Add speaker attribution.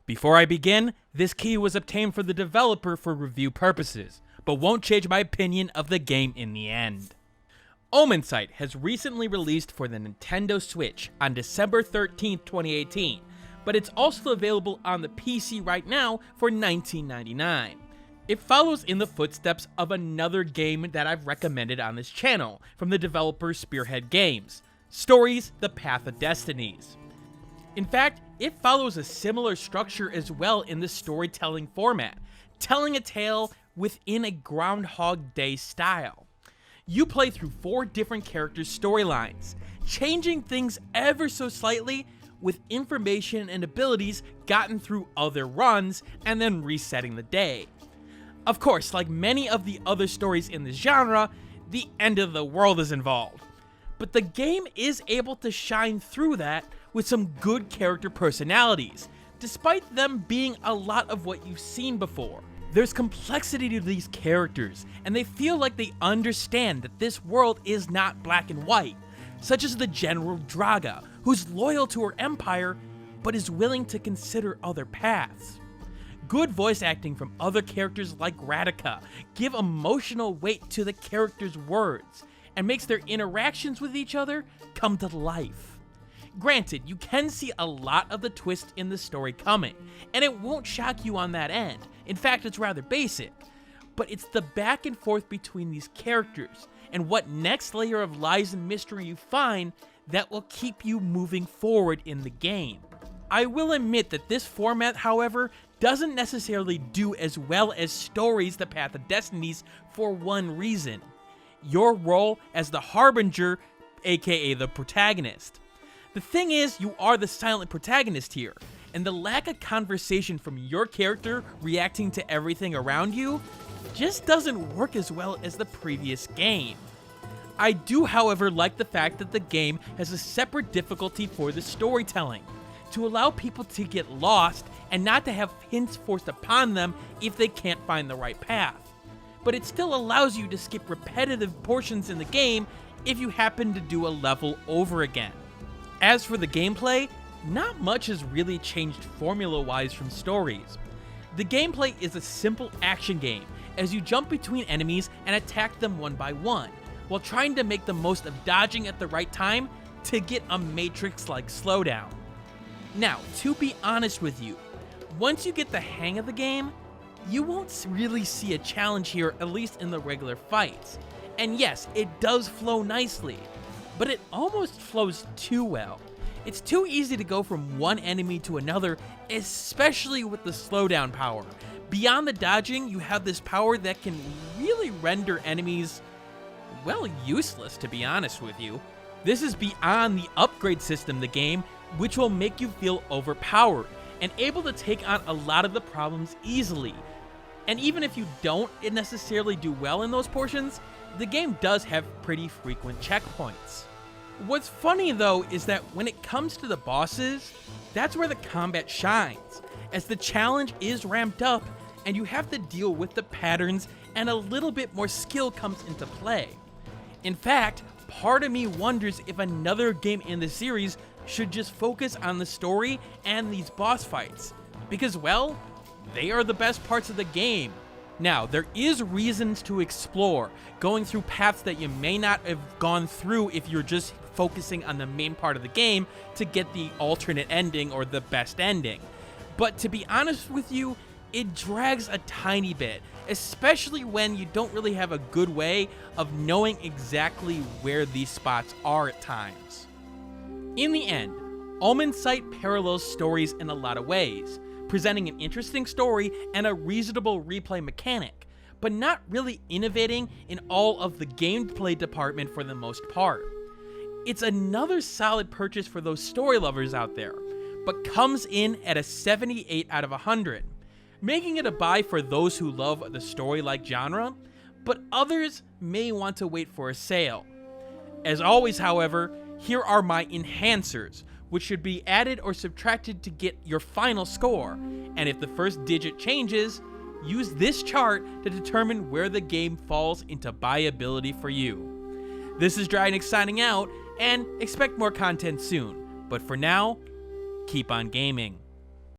Speaker 1: Before I begin, this key was obtained for the developer for review purposes, but won't change my opinion of the game in the end. Omensight has recently released for the Nintendo Switch on December 13th, 2018, but it's also available on the PC right now for $19.99. It follows in the footsteps of another game that I've recommended on this channel from the developer Spearhead Games, Stories: The Path of Destinies. In fact, it follows a similar structure as well in the storytelling format, telling a tale within a Groundhog Day style. You play through 4 different characters' storylines, changing things ever so slightly with information and abilities gotten through other runs and then resetting the day. Of course, like many of the other stories in this genre, the end of the world is involved. But the game is able to shine through that with some good character personalities, despite them being a lot of what you've seen before. There's complexity to these characters, and they feel like they understand that this world is not black and white, such as the General Draga, who's loyal to her empire, but is willing to consider other paths. Good voice acting from other characters like Radika give emotional weight to the characters' words, and makes their interactions with each other come to life. Granted, you can see a lot of the twist in the story coming, and it won't shock you on that end. In fact, it's rather basic. But it's the back and forth between these characters, and what next layer of lies and mystery you find that will keep you moving forward in the game. I will admit that this format, however, doesn't necessarily do as well as Stories: The Path of Destinies for one reason: your role as the Harbinger, aka the protagonist. The thing is, you are the silent protagonist here, and the lack of conversation from your character reacting to everything around you just doesn't work as well as the previous game. I do, however, like the fact that the game has a separate difficulty for the storytelling, to allow people to get lost and not to have hints forced upon them if they can't find the right path. But it still allows you to skip repetitive portions in the game if you happen to do a level over again. As for the gameplay, not much has really changed formula-wise from Stories. The gameplay is a simple action game, as you jump between enemies and attack them one by one, while trying to make the most of dodging at the right time to get a Matrix-like slowdown. Now, to be honest with you, once you get the hang of the game, you won't really see a challenge here, at least in the regular fights. And yes, it does flow nicely, but it almost flows too well. It's too easy to go from one enemy to another, especially with the slowdown power. Beyond the dodging, you have this power that can really render enemies, well, useless, to be honest with you. This is beyond the upgrade system of the game, which will make you feel overpowered and able to take on a lot of the problems easily. And even if you don't necessarily do well in those portions, the game does have pretty frequent checkpoints. What's funny though is that when it comes to the bosses, that's where the combat shines, as the challenge is ramped up and you have to deal with the patterns and a little bit more skill comes into play. In fact, part of me wonders if another game in the series should just focus on the story and these boss fights, because well, they are the best parts of the game. Now, there is reasons to explore, going through paths that you may not have gone through if you're just focusing on the main part of the game to get the alternate ending or the best ending. But to be honest with you, it drags a tiny bit, especially when you don't really have a good way of knowing exactly where these spots are at times. In the end, Omensight parallels Stories in a lot of ways, presenting an interesting story and a reasonable replay mechanic, but not really innovating in all of the gameplay department for the most part. It's another solid purchase for those story lovers out there, but comes in at a 78 out of 100, making it a buy for those who love the story-like genre, but others may want to wait for a sale. As always, however, here are my enhancers, which should be added or subtracted to get your final score, and if the first digit changes, use this chart to determine where the game falls into buyability for you. This is Dragnix signing out, and expect more content soon, but for now, keep on gaming.